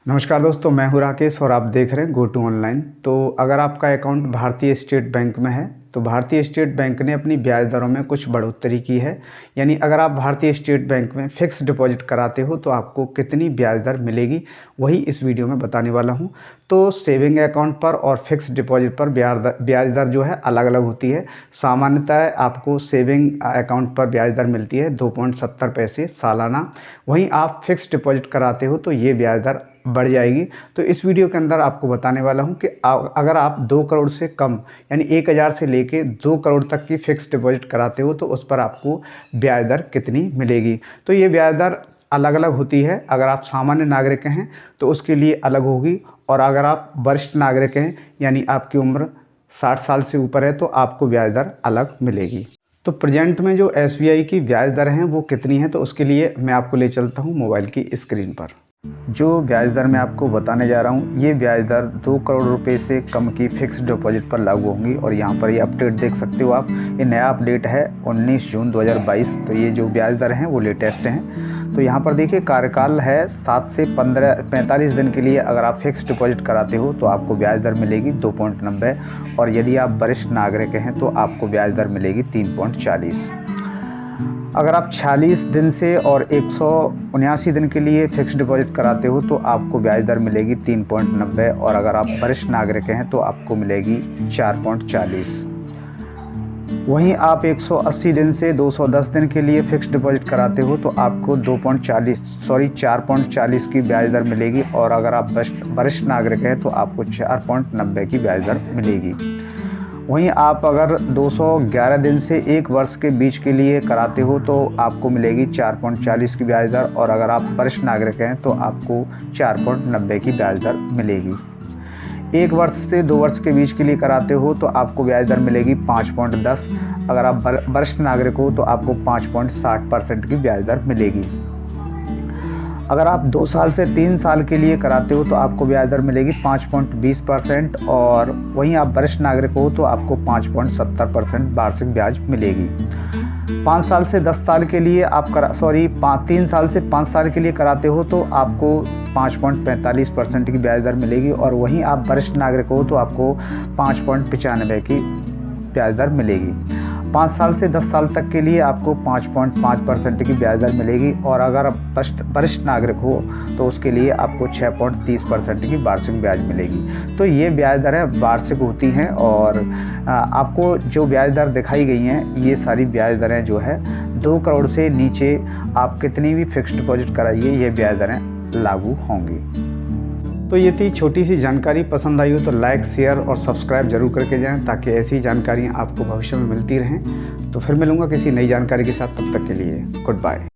नमस्कार दोस्तों, मैं हूं राकेश और आप देख रहे हैं गो टू ऑनलाइन। तो अगर आपका अकाउंट भारतीय स्टेट बैंक में है तो भारतीय स्टेट बैंक ने अपनी ब्याज दरों में कुछ बढ़ोतरी की है। यानी अगर आप भारतीय स्टेट बैंक में फ़िक्स डिपॉजिट कराते हो तो आपको कितनी ब्याज दर मिलेगी, वही इस वीडियो में बताने वाला हूं। तो सेविंग अकाउंट पर और फिक्स डिपॉजिट पर ब्याज दर जो है अलग अलग होती है। सामान्यतः आपको सेविंग अकाउंट पर ब्याज दर मिलती है 2.70 पैसे सालाना। वहीं आप फिक्स डिपॉजिट कराते हो तो ये ब्याज दर बढ़ जाएगी। तो इस वीडियो के अंदर आपको बताने वाला हूं कि अगर आप 2 करोड़ से कम यानी 1000 से लेके 2 करोड़ तक की फ़िक्स डिपॉजिट कराते हो तो उस पर आपको ब्याज दर कितनी मिलेगी। तो ये ब्याज दर अलग अलग होती है। अगर आप सामान्य नागरिक हैं तो उसके लिए अलग होगी, और अगर आप वरिष्ठ नागरिक हैं यानी आपकी उम्र 60 साल से ऊपर है तो आपको ब्याज दर अलग मिलेगी। तो प्रेजेंट में जो SBI की ब्याज दर हैं वो कितनी है, तो उसके लिए मैं आपको ले चलता हूँ मोबाइल की स्क्रीन पर। जो ब्याज दर मैं आपको बताने जा रहा हूँ, ये ब्याज दर 2 करोड़ रुपए से कम की फ़िक्स डिपॉजिट पर लागू होंगी। और यहाँ पर ये अपडेट देख सकते हो आप, ये नया अपडेट है 19 जून 2022। तो ये जो ब्याज दर हैं वो लेटेस्ट हैं। तो यहाँ पर देखिए, कार्यकाल है 7 से 45 दिन के लिए। अगर आप फ़िक्स डिपॉजिट कराते हो तो आपको ब्याज दर मिलेगी 2.90, और यदि आप वरिष्ठ नागरिक हैं तो आपको ब्याज दर मिलेगी 3.40। अगर आप 46 दिन से और 179 दिन के लिए फ़िक्स डिपॉजिट कराते हो तो आपको ब्याज दर मिलेगी 3.90, और अगर आप वरिष्ठ नागरिक हैं तो आपको मिलेगी 4.40। वहीं आप 180 दिन से 210 दिन के लिए फ़िक्स डिपॉजिट कराते हो तो आपको 4.40 की ब्याज दर मिलेगी, और अगर आप वरिष्ठ नागरिक हैं तो आपको 4.90 की ब्याज दर मिलेगी। वहीं आप अगर 211 दिन से 1 वर्ष के बीच के लिए कराते हो तो आपको मिलेगी 4.40 की ब्याज दर, और अगर आप वरिष्ठ नागरिक हैं तो आपको 4.90 की ब्याज दर मिलेगी। 1 वर्ष से 2 वर्ष के बीच के लिए कराते हो तो आपको ब्याज दर मिलेगी 5.10। अगर आप वरिष्ठ नागरिक हो तो आपको 5.60% की ब्याज दर मिलेगी। अगर आप 2 साल से 3 साल के लिए कराते हो तो आपको ब्याज दर मिलेगी 5.20%, और वहीं आप वरिष्ठ नागरिक हो तो आपको 5.70% वार्षिक ब्याज मिलेगी। 3 साल से 5 साल के लिए कराते हो तो आपको 5.45% की ब्याज दर मिलेगी, और वहीं आप वरिष्ठ नागरिक हो तो आपको 5.95 की ब्याज दर मिलेगी। 5 साल से 10 साल तक के लिए आपको 5.5% की ब्याज दर मिलेगी, और अगर आप वरिष्ठ नागरिक हो तो उसके लिए आपको 6.30% की वार्षिक ब्याज मिलेगी। तो ये ब्याज दरें वार्षिक होती हैं, और आपको जो ब्याज दर दिखाई गई हैं ये सारी ब्याज दरें जो है 2 करोड़ से नीचे आप कितनी भी फिक्स्ड डिपॉजिट कराइए ये ब्याज दरें लागू होंगी। तो ये थी छोटी सी जानकारी। पसंद आई हो तो लाइक, शेयर और सब्सक्राइब जरूर करके जाएं, ताकि ऐसी जानकारियाँ आपको भविष्य में मिलती रहें। तो फिर मिलूँगा किसी नई जानकारी के साथ, तब तक के लिए गुड बाय।